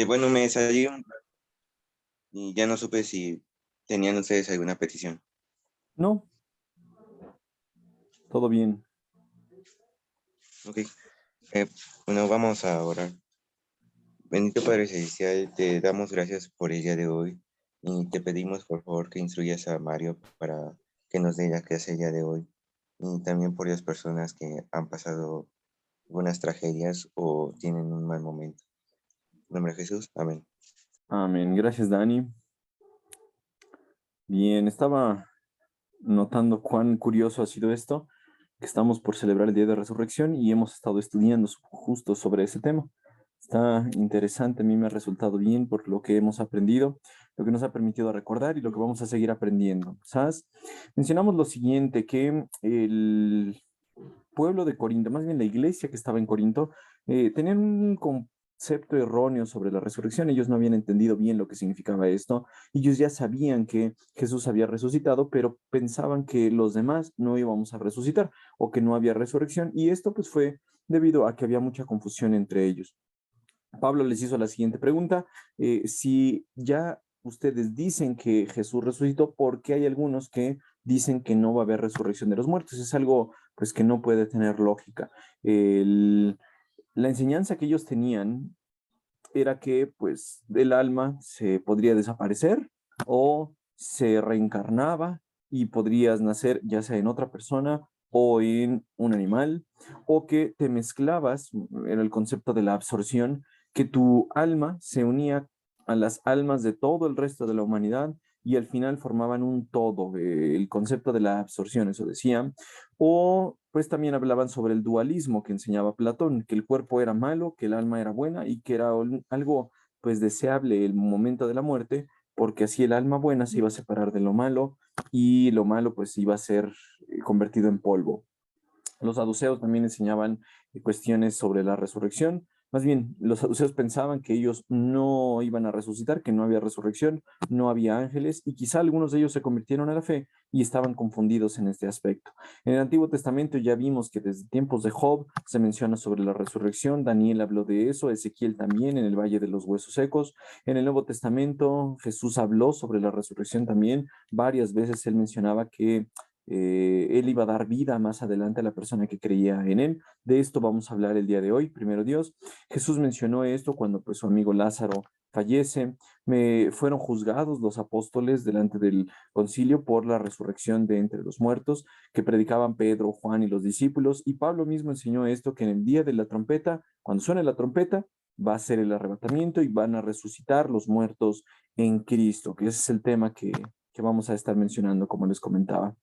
Bueno, me salí y ya no supe si tenían ustedes alguna petición. No, todo bien. Ok, eh, bueno, vamos a orar. Bendito Padre Celestial, te damos gracias por el día de hoy y te pedimos por favor que instruyas a Mario para que nos dé la clase el día de hoy y también por las personas que han pasado algunas tragedias o tienen un mal momento. En nombre de Jesús, amén. Amén. Gracias, Dani. Bien, estaba notando cuán curioso ha sido esto, que estamos por celebrar el Día de Resurrección y hemos estado estudiando justo sobre ese tema. Está interesante, a mí me ha resultado bien por lo que hemos aprendido, lo que nos ha permitido recordar y lo que vamos a seguir aprendiendo. ¿Sabes? Mencionamos lo siguiente, que el pueblo de Corinto, más bien la iglesia que estaba en Corinto, tenían un concepto erróneo sobre la resurrección. Ellos no habían entendido bien lo que significaba esto. Ellos ya sabían que Jesús había resucitado, pero pensaban que los demás no íbamos a resucitar o que no había resurrección. Y esto pues fue debido a que había mucha confusión entre ellos. Pablo les hizo la siguiente pregunta: si ya ustedes dicen que Jesús resucitó, ¿por qué hay algunos que dicen que no va a haber resurrección de los muertos? Es algo pues que no puede tener lógica. El- la enseñanza que ellos tenían era que pues el alma se podría desaparecer o se reencarnaba y podrías nacer ya sea en otra persona o en un animal, o que te mezclabas, en el concepto de la absorción, que tu alma se unía a las almas de todo el resto de la humanidad y al final formaban un todo, el concepto de la absorción, eso decían. O pues también hablaban sobre el dualismo que enseñaba Platón, que el cuerpo era malo, que el alma era buena y que era algo pues deseable el momento de la muerte, porque así el alma buena se iba a separar de lo malo y lo malo pues iba a ser convertido en polvo. Los saduceos también enseñaban cuestiones sobre la resurrección. Más bien, los saduceos pensaban que ellos no iban a resucitar, que no había resurrección, no había ángeles, y quizá algunos de ellos se convirtieron a la fe y estaban confundidos en este aspecto. En el Antiguo Testamento ya vimos que desde tiempos de Job se menciona sobre la resurrección, Daniel habló de eso, Ezequiel también en el Valle de los Huesos Secos. En el Nuevo Testamento Jesús habló sobre la resurrección también, varias veces él mencionaba que él iba a dar vida más adelante a la persona que creía en él. De esto vamos a hablar el día de hoy, primero Dios. Jesús mencionó esto cuando pues su amigo Lázaro fallece. Fueron juzgados los apóstoles delante del concilio por la resurrección de entre los muertos que predicaban Pedro, Juan y los discípulos. Y Pablo mismo enseñó esto, que en el día de la trompeta, cuando suene la trompeta, va a ser el arrebatamiento y van a resucitar los muertos en Cristo, que ese es el tema que vamos a estar mencionando, como les comentaba.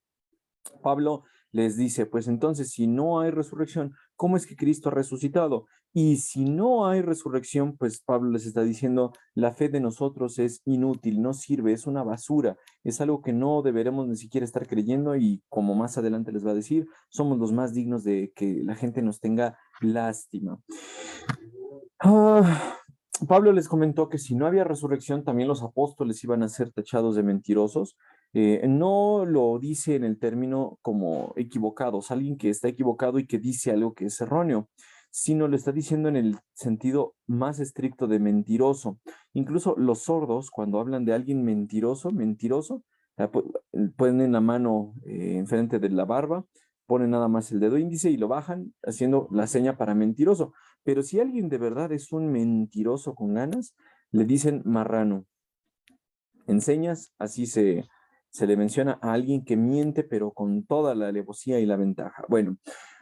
Pablo les dice, pues entonces, si no hay resurrección, ¿cómo es que Cristo ha resucitado? Y si no hay resurrección, pues Pablo les está diciendo, la fe de nosotros es inútil, no sirve, es una basura, es algo que no deberemos ni siquiera estar creyendo y como más adelante les va a decir, somos los más dignos de que la gente nos tenga lástima. Ah, Pablo les comentó que si no había resurrección, también los apóstoles iban a ser tachados de mentirosos. No lo dice en el término como equivocados, alguien que está equivocado y que dice algo que es erróneo, sino lo está diciendo en el sentido más estricto de mentiroso. Incluso los sordos, cuando hablan de alguien mentiroso, mentiroso, ponen la mano enfrente de la barba, ponen nada más el dedo índice y lo bajan haciendo la seña para mentiroso. Pero si alguien de verdad es un mentiroso con ganas, le dicen marrano. En señas, así se le menciona a alguien que miente, pero con toda la alevosía y la ventaja. Bueno,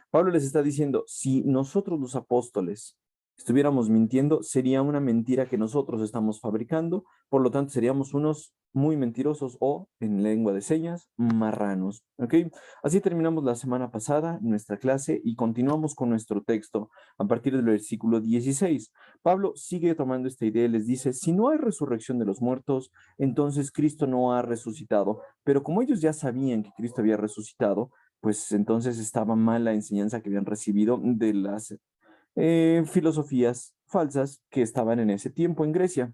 Pablo les está diciendo, si nosotros los apóstoles estuviéramos mintiendo, sería una mentira que nosotros estamos fabricando, por lo tanto seríamos unos muy mentirosos o, en lengua de señas, marranos. ¿Ok? Así terminamos la semana pasada nuestra clase y continuamos con nuestro texto a partir del versículo 16. Pablo sigue tomando esta idea y les dice, si no hay resurrección de los muertos, entonces Cristo no ha resucitado. Pero como ellos ya sabían que Cristo había resucitado, pues entonces estaba mal la enseñanza que habían recibido de las filosofías falsas que estaban en ese tiempo en Grecia.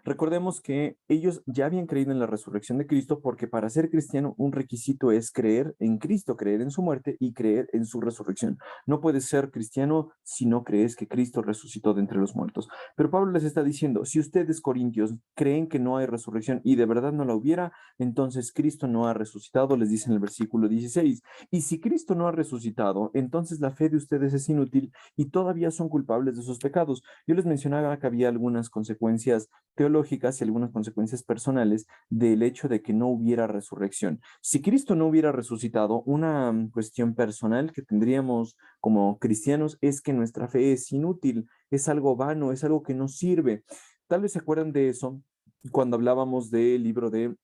Recordemos que ellos ya habían creído en la resurrección de Cristo porque para ser cristiano un requisito es creer en Cristo, creer en su muerte y creer en su resurrección. No puedes ser cristiano si no crees que Cristo resucitó de entre los muertos. Pero Pablo les está diciendo, si ustedes, corintios, creen que no hay resurrección y de verdad no la hubiera, entonces Cristo no ha resucitado, les dice en el versículo 16. Y si Cristo no ha resucitado, entonces la fe de ustedes es inútil y todavía son culpables de sus pecados. Yo les mencionaba que había algunas consecuencias teológicas y algunas consecuencias personales del hecho de que no hubiera resurrección. Si Cristo no hubiera resucitado, una cuestión personal que tendríamos como cristianos es que nuestra fe es inútil, es algo vano, es algo que no sirve. Tal vez se acuerdan de eso cuando hablábamos del libro de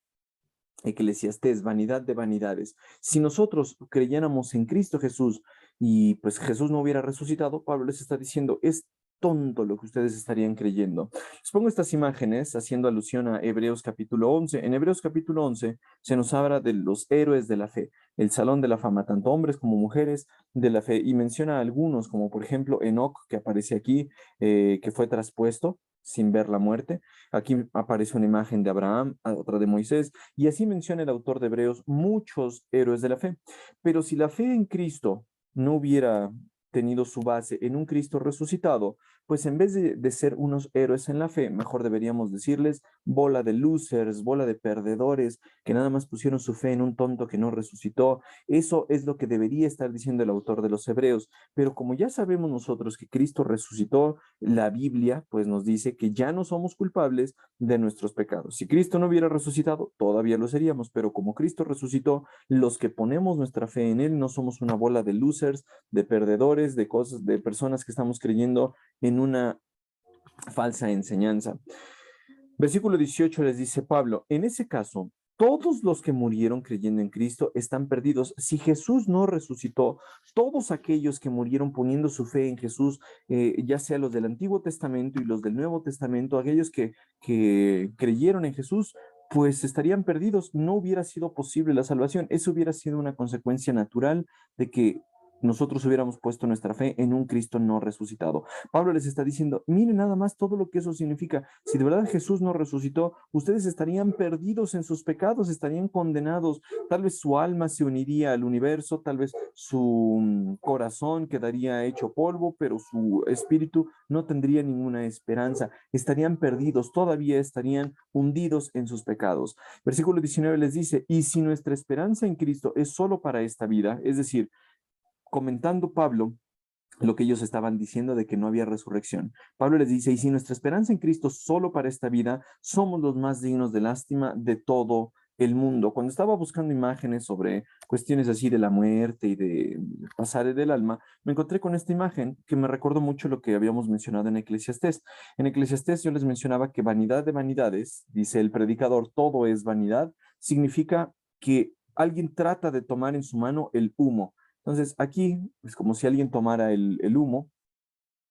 Eclesiastés, vanidad de vanidades. Si nosotros creyéramos en Cristo Jesús y pues Jesús no hubiera resucitado, Pablo les está diciendo, es tonto lo que ustedes estarían creyendo. Les pongo estas imágenes haciendo alusión a Hebreos capítulo 11. En Hebreos capítulo 11 se nos habla de los héroes de la fe, el salón de la fama, tanto hombres como mujeres de la fe, y menciona a algunos, como por ejemplo Enoc, que aparece aquí, que fue traspuesto sin ver la muerte. Aquí aparece una imagen de Abraham, otra de Moisés, y así menciona el autor de Hebreos muchos héroes de la fe. Pero si la fe en Cristo no hubiera tenido su base en un Cristo resucitado, pues en vez de ser unos héroes en la fe, mejor deberíamos decirles bola de losers, bola de perdedores, que nada más pusieron su fe en un tonto que no resucitó. Eso es lo que debería estar diciendo el autor de los Hebreos. Pero como ya sabemos nosotros que Cristo resucitó, la Biblia pues nos dice que ya no somos culpables de nuestros pecados. Si Cristo no hubiera resucitado, todavía lo seríamos, pero como Cristo resucitó, los que ponemos nuestra fe en Él no somos una bola de losers, de perdedores, de cosas, de personas que estamos creyendo en una falsa enseñanza. Versículo 18 les dice Pablo, en ese caso, todos los que murieron creyendo en Cristo están perdidos. Si Jesús no resucitó, todos aquellos que murieron poniendo su fe en Jesús, ya sea los del Antiguo Testamento y los del Nuevo Testamento, aquellos que creyeron en Jesús, pues estarían perdidos. No hubiera sido posible la salvación. Eso hubiera sido una consecuencia natural de que nosotros hubiéramos puesto nuestra fe en un Cristo no resucitado. Pablo les está diciendo, miren nada más todo lo que eso significa. Si de verdad Jesús no resucitó, ustedes estarían perdidos en sus pecados, estarían condenados. Tal vez su alma se uniría al universo, tal vez su corazón quedaría hecho polvo, pero su espíritu no tendría ninguna esperanza. Estarían perdidos, todavía estarían hundidos en sus pecados. Versículo 19 les dice, y si nuestra esperanza en Cristo es solo para esta vida, es decir, comentando Pablo lo que ellos estaban diciendo de que no había resurrección. Pablo les dice, y si nuestra esperanza en Cristo solo para esta vida, somos los más dignos de lástima de todo el mundo. Cuando estaba buscando imágenes sobre cuestiones así de la muerte y de pasar del alma, me encontré con esta imagen que me recordó mucho lo que habíamos mencionado en Eclesiastés. En Eclesiastés yo les mencionaba que vanidad de vanidades, dice el predicador, todo es vanidad, significa que alguien trata de tomar en su mano el humo. Entonces, aquí es como si alguien tomara el humo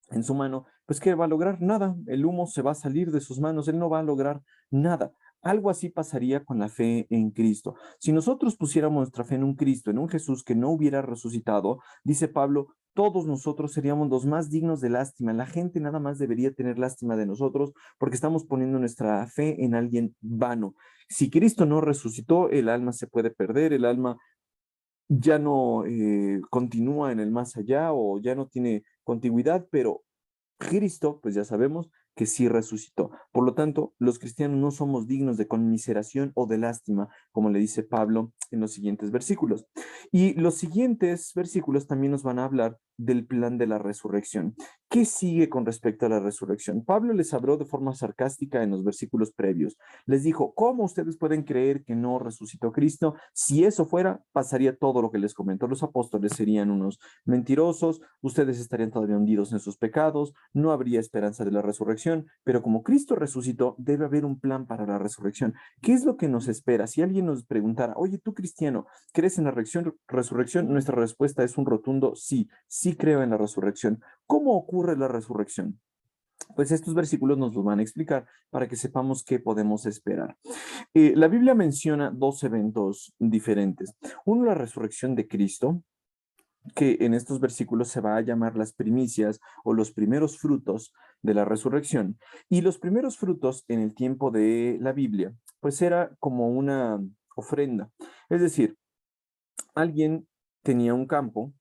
en su mano, pues ¿qué va a lograr? Nada, el humo se va a salir de sus manos, él no va a lograr nada. Algo así pasaría con la fe en Cristo. Si nosotros pusiéramos nuestra fe en un Cristo, en un Jesús que no hubiera resucitado, dice Pablo, todos nosotros seríamos los más dignos de lástima. La gente nada más debería tener lástima de nosotros porque estamos poniendo nuestra fe en alguien vano. Si Cristo no resucitó, el alma se puede perder, el alma ya no continúa en el más allá o ya no tiene continuidad, pero Cristo, pues ya sabemos que sí resucitó. Por lo tanto, los cristianos no somos dignos de conmiseración o de lástima, como le dice Pablo en los siguientes versículos. Y los siguientes versículos también nos van a hablar del plan de la resurrección. ¿Qué sigue con respecto a la resurrección? Pablo les habló de forma sarcástica en los versículos previos. Les dijo, ¿cómo ustedes pueden creer que no resucitó Cristo? Si eso fuera, pasaría todo lo que les comentó. Los apóstoles serían unos mentirosos, ustedes estarían todavía hundidos en sus pecados, no habría esperanza de la resurrección, pero como Cristo resucitó, debe haber un plan para la resurrección. ¿Qué es lo que nos espera? Si alguien nos preguntara, oye, tú cristiano, ¿crees en la resurrección? Nuestra respuesta es un rotundo sí, sí creo en la resurrección. ¿Cómo ocurre la resurrección? Pues estos versículos nos lo van a explicar para que sepamos qué podemos esperar. La Biblia menciona dos eventos diferentes. Uno, la resurrección de Cristo, que en estos versículos se va a llamar las primicias o los primeros frutos de la resurrección. Y los primeros frutos en el tiempo de la Biblia, pues era como una ofrenda. Es decir, alguien tenía un campo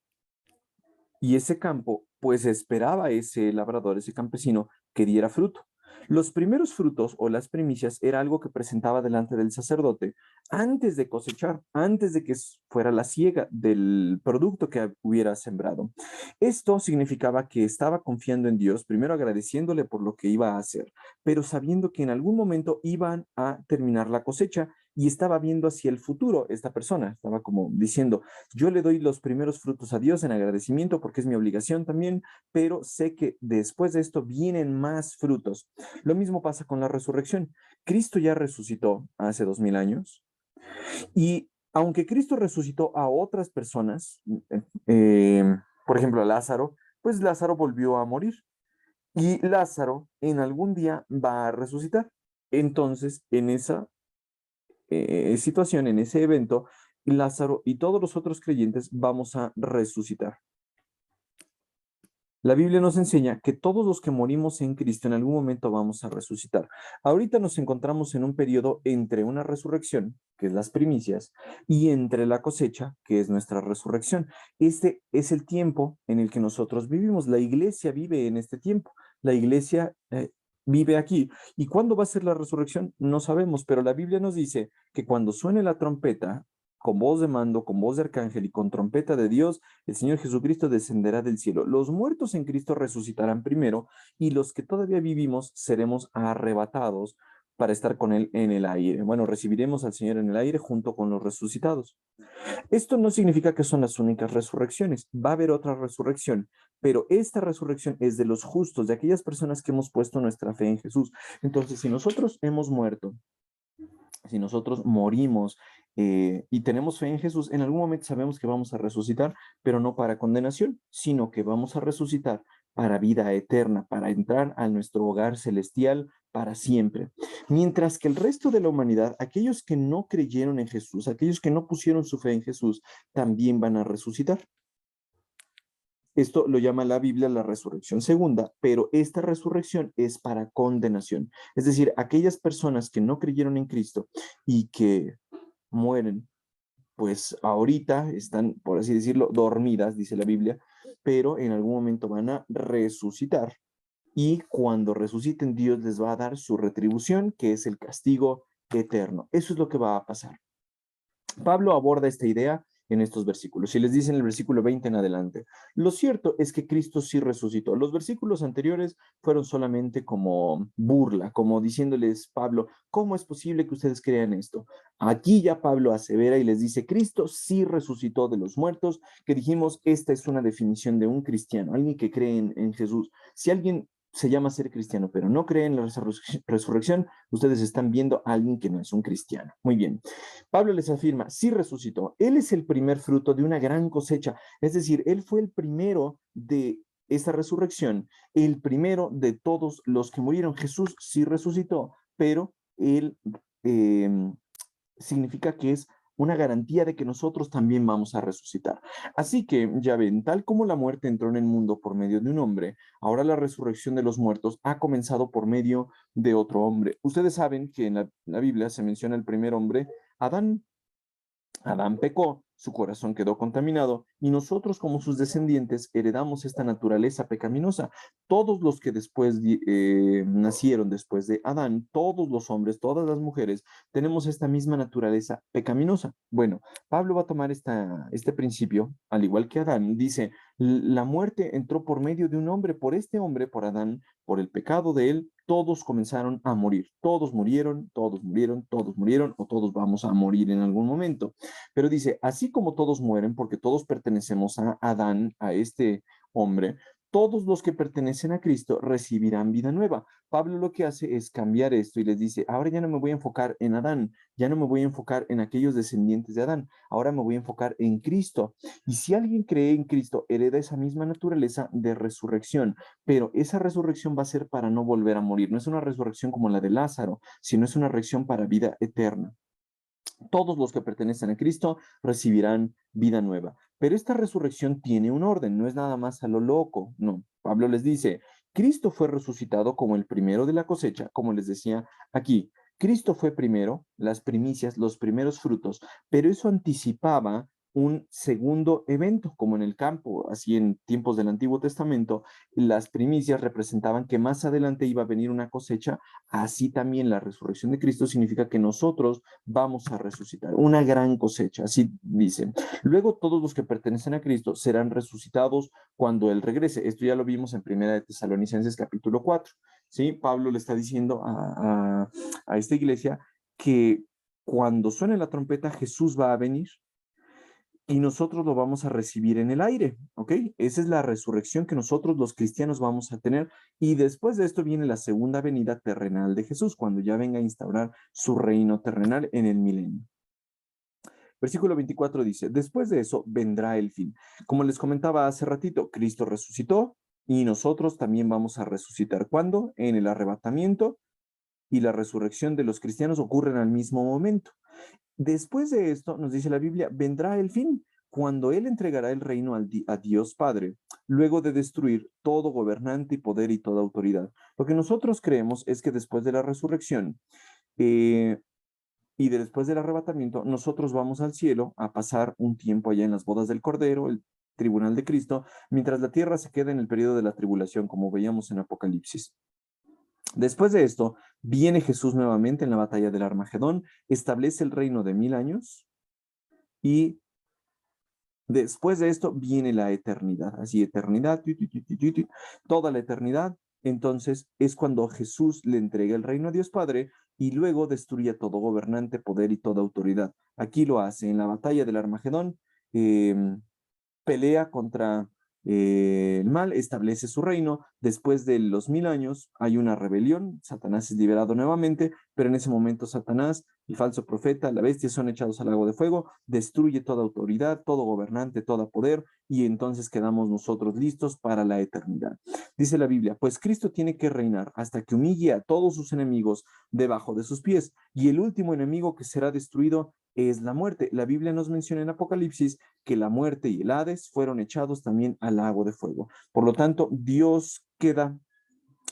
y ese campo, pues esperaba ese labrador, ese campesino, que diera fruto. Los primeros frutos o las primicias era algo que presentaba delante del sacerdote antes de cosechar, antes de que fuera la siega del producto que hubiera sembrado. Esto significaba que estaba confiando en Dios, primero agradeciéndole por lo que iba a hacer, pero sabiendo que en algún momento iban a terminar la cosecha y estaba viendo hacia el futuro esta persona, estaba como diciendo, yo le doy los primeros frutos a Dios en agradecimiento porque es mi obligación también, pero sé que después de esto vienen más frutos. Lo mismo pasa con la resurrección. Cristo ya resucitó hace 2000 años y aunque Cristo resucitó a otras personas, eh, por ejemplo a Lázaro, pues Lázaro volvió a morir y Lázaro en algún día va a resucitar. Entonces, en esa situación, en ese evento, Lázaro y todos los otros creyentes vamos a resucitar. La Biblia nos enseña que todos los que morimos en Cristo en algún momento vamos a resucitar. Ahorita nos encontramos en un periodo entre una resurrección, que es las primicias, y entre la cosecha, que es nuestra resurrección. Este es el tiempo en el que nosotros vivimos. La iglesia vive en este tiempo. La iglesia vive aquí. ¿Y cuándo va a ser la resurrección? No sabemos, pero la Biblia nos dice que cuando suene la trompeta, con voz de mando, con voz de arcángel y con trompeta de Dios, el Señor Jesucristo descenderá del cielo. Los muertos en Cristo resucitarán primero y los que todavía vivimos seremos arrebatados para estar con Él en el aire. Bueno, recibiremos al Señor en el aire junto con los resucitados. Esto no significa que son las únicas resurrecciones. Va a haber otra resurrección, pero esta resurrección es de los justos, de aquellas personas que hemos puesto nuestra fe en Jesús. Entonces, si nosotros hemos muerto, si nosotros morimos y tenemos fe en Jesús, en algún momento sabemos que vamos a resucitar, pero no para condenación, sino que vamos a resucitar para vida eterna, para entrar a nuestro hogar celestial para siempre. Mientras que el resto de la humanidad, aquellos que no creyeron en Jesús, aquellos que no pusieron su fe en Jesús, también van a resucitar. Esto lo llama la Biblia la resurrección segunda, pero esta resurrección es para condenación. Es decir, aquellas personas que no creyeron en Cristo y que mueren, pues ahorita están, por así decirlo, dormidas, dice la Biblia, pero en algún momento van a resucitar y cuando resuciten Dios les va a dar su retribución, que es el castigo eterno. Eso es lo que va a pasar. Pablo aborda esta idea en estos versículos y les dice en el versículo 20 en adelante. Lo cierto es que Cristo sí resucitó. Los versículos anteriores fueron solamente como burla, como diciéndoles Pablo, ¿cómo es posible que ustedes crean esto? Aquí ya Pablo asevera y les dice, Cristo sí resucitó de los muertos, que dijimos, esta es una definición de un cristiano, alguien que cree en Jesús. Si alguien se llama ser cristiano, pero no cree en la resurrección, ustedes están viendo a alguien que no es un cristiano. Muy bien. Pablo les afirma, sí resucitó. Él es el primer fruto de una gran cosecha. Es decir, él fue el primero de esta resurrección, el primero de todos los que murieron. Jesús sí resucitó, pero él eh, significa que es una garantía de que nosotros también vamos a resucitar. Así que, ya ven, tal como la muerte entró en el mundo por medio de un hombre, ahora la resurrección de los muertos ha comenzado por medio de otro hombre. Ustedes saben que en la Biblia se menciona el primer hombre, Adán. Adán pecó, su corazón quedó contaminado y nosotros como sus descendientes heredamos esta naturaleza pecaminosa. Todos los que después nacieron después de Adán, todos los hombres, todas las mujeres, tenemos esta misma naturaleza pecaminosa. Bueno, Pablo va a tomar este principio, al igual que Adán, dice, la muerte entró por medio de un hombre, por este hombre, por Adán, por el pecado de él, todos comenzaron a morir. Todos murieron, todos murieron, todos murieron o todos vamos a morir en algún momento. Pero dice, así como todos mueren, porque todos pertenecemos a Adán, a este hombre, todos los que pertenecen a Cristo recibirán vida nueva. Pablo lo que hace es cambiar esto y les dice, ahora ya no me voy a enfocar en Adán, ya no me voy a enfocar en aquellos descendientes de Adán, ahora me voy a enfocar en Cristo. Y si alguien cree en Cristo, hereda esa misma naturaleza de resurrección, pero esa resurrección va a ser para no volver a morir. No es una resurrección como la de Lázaro, sino es una resurrección para vida eterna. Todos los que pertenecen a Cristo recibirán vida nueva. Pero esta resurrección tiene un orden, no es nada más a lo loco, no. Pablo les dice, Cristo fue resucitado como el primero de la cosecha, como les decía aquí. Cristo fue primero, las primicias, los primeros frutos, pero eso anticipaba un segundo evento, como en el campo, así en tiempos del Antiguo Testamento, las primicias representaban que más adelante iba a venir una cosecha, así también la resurrección de Cristo significa que nosotros vamos a resucitar, una gran cosecha, así dicen. Luego todos los que pertenecen a Cristo serán resucitados cuando Él regrese. Esto ya lo vimos en Primera de Tesalonicenses capítulo 4. ¿Sí? Pablo le está diciendo a esta iglesia que cuando suene la trompeta Jesús va a venir y nosotros lo vamos a recibir en el aire, ¿ok? Esa es la resurrección que nosotros los cristianos vamos a tener y después de esto viene la segunda venida terrenal de Jesús, cuando ya venga a instaurar su reino terrenal en el milenio. Versículo 24 dice, después de eso vendrá el fin. Como les comentaba hace ratito, Cristo resucitó y nosotros también vamos a resucitar. ¿Cuándo? En el arrebatamiento y la resurrección de los cristianos ocurren al mismo momento. Después de esto, nos dice la Biblia, vendrá el fin, cuando Él entregará el reino a Dios Padre, luego de destruir todo gobernante y poder y toda autoridad. Lo que nosotros creemos es que después de la resurrección eh, y después del arrebatamiento, nosotros vamos al cielo a pasar un tiempo allá en las bodas del Cordero, el tribunal de Cristo, mientras la tierra se queda en el periodo de la tribulación, como veíamos en Apocalipsis. Después de esto, viene Jesús nuevamente en la batalla del Armagedón, establece el reino de 1000 años y después de esto viene la eternidad, así eternidad, toda la eternidad. Entonces es cuando Jesús le entrega el reino a Dios Padre y luego destruye todo gobernante, poder y toda autoridad. Aquí lo hace en la batalla del Armagedón. Pelea contra el mal, establece su reino. Después de los 1000 años hay una rebelión, Satanás es liberado nuevamente, pero en ese momento Satanás, el falso profeta, la bestia son echados al lago de fuego, destruye toda autoridad, todo gobernante, todo poder, y entonces quedamos nosotros listos para la eternidad. Dice la Biblia, pues Cristo tiene que reinar hasta que humille a todos sus enemigos debajo de sus pies, y el último enemigo que será destruido es la muerte. La Biblia nos menciona en Apocalipsis que la muerte y el Hades fueron echados también al lago de fuego. Por lo tanto, Dios queda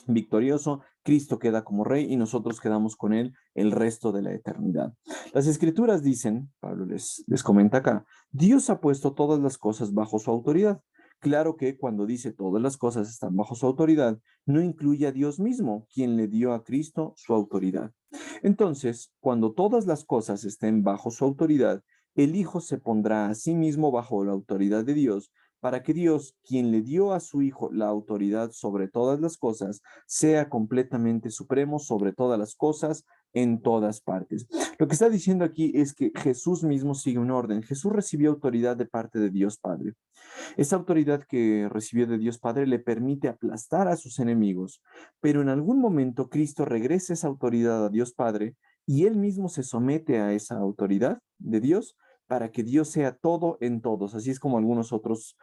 victorioso, Cristo queda como rey y nosotros quedamos con él el resto de la eternidad. Las escrituras dicen, Pablo les comenta acá, Dios ha puesto todas las cosas bajo su autoridad. Claro que cuando dice todas las cosas están bajo su autoridad, no incluye a Dios mismo, quien le dio a Cristo su autoridad. Entonces, cuando todas las cosas estén bajo su autoridad, el Hijo se pondrá a sí mismo bajo la autoridad de Dios, para que Dios, quien le dio a su Hijo la autoridad sobre todas las cosas, sea completamente supremo sobre todas las cosas en todas partes. Lo que está diciendo aquí es que Jesús mismo sigue un orden. Jesús recibió autoridad de parte de Dios Padre. Esa autoridad que recibió de Dios Padre le permite aplastar a sus enemigos, pero en algún momento Cristo regresa esa autoridad a Dios Padre y él mismo se somete a esa autoridad de Dios para que Dios sea todo en todos. Así es como algunos otros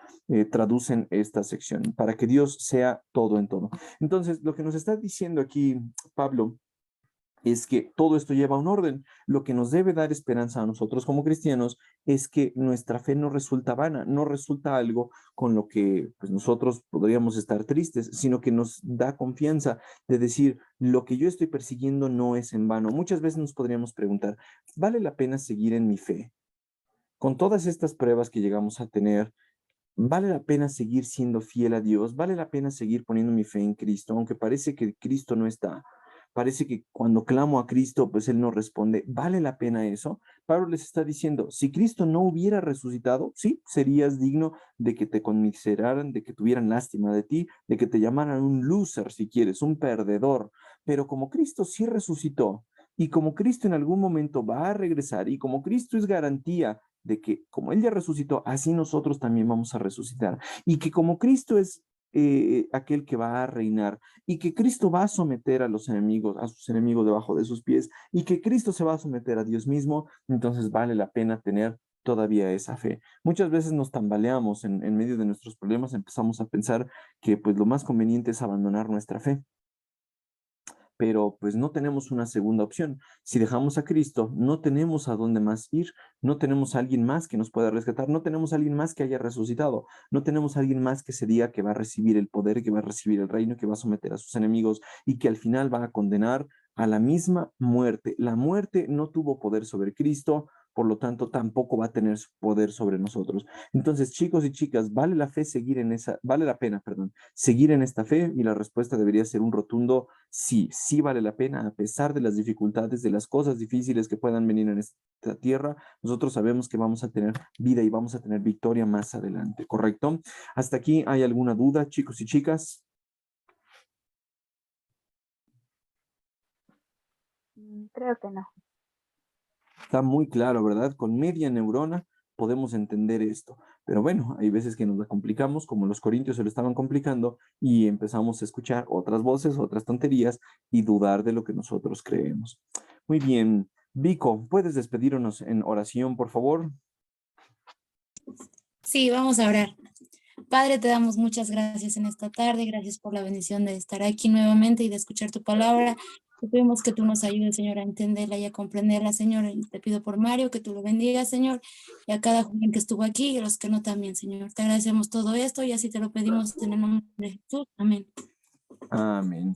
traducen esta sección, para que Dios sea todo en todo. Entonces, lo que nos está diciendo aquí Pablo es que todo esto lleva un orden. Lo que nos debe dar esperanza a nosotros como cristianos es que nuestra fe no resulta vana, no resulta algo con lo que pues, nosotros podríamos estar tristes, sino que nos da confianza de decir, lo que yo estoy persiguiendo no es en vano. Muchas veces nos podríamos preguntar, ¿vale la pena seguir en mi fe? Con todas estas pruebas que llegamos a tener, ¿vale la pena seguir siendo fiel a Dios? ¿Vale la pena seguir poniendo mi fe en Cristo? Aunque parece que Cristo no está. Parece que cuando clamo a Cristo, pues Él no responde. ¿Vale la pena eso? Pablo les está diciendo, si Cristo no hubiera resucitado, sí, serías digno de que te conmiseraran, de que tuvieran lástima de ti, de que te llamaran un loser, si quieres, un perdedor. Pero como Cristo sí resucitó, y como Cristo en algún momento va a regresar, y como Cristo es garantía de que como Él ya resucitó, así nosotros también vamos a resucitar. Y que como Cristo es aquel que va a reinar y que Cristo va a someter a los enemigos, a sus enemigos debajo de sus pies y que Cristo se va a someter a Dios mismo, entonces vale la pena tener todavía esa fe. Muchas veces nos tambaleamos en medio de nuestros problemas, empezamos a pensar que pues lo más conveniente es abandonar nuestra fe. pero pues no tenemos una segunda opción. Si dejamos a Cristo, no tenemos a dónde más ir, no tenemos a alguien más que nos pueda rescatar, no tenemos a alguien más que haya resucitado, no tenemos a alguien más que se diga que va a recibir el poder, que va a recibir el reino, que va a someter a sus enemigos y que al final va a condenar a la misma muerte. La muerte no tuvo poder sobre Cristo, por lo tanto tampoco va a tener poder sobre nosotros. Entonces, chicos y chicas, vale la pena, perdón, seguir en esta fe, y la respuesta debería ser un rotundo sí, sí vale la pena a pesar de las dificultades, de las cosas difíciles que puedan venir en esta tierra. Nosotros sabemos que vamos a tener vida y vamos a tener victoria más adelante, ¿correcto? Hasta aquí, ¿hay alguna duda, chicos y chicas? Creo que no. Está muy claro, ¿verdad? Con media neurona podemos entender esto. Pero bueno, hay veces que nos la complicamos, como los corintios se lo estaban complicando, y empezamos a escuchar otras voces, otras tonterías y dudar de lo que nosotros creemos. Muy bien. Vico, ¿puedes despedirnos en oración, por favor? Sí, vamos a orar. Padre, te damos muchas gracias en esta tarde. Gracias por la bendición de estar aquí nuevamente y de escuchar tu palabra. Te pedimos que tú nos ayudes, Señor, a entenderla y a comprenderla, Señor. Y te pido por Mario que tú lo bendigas, Señor, y a cada joven que estuvo aquí y a los que no también, Señor. Te agradecemos todo esto y así te lo pedimos en el nombre de Jesús. Amén. Amén.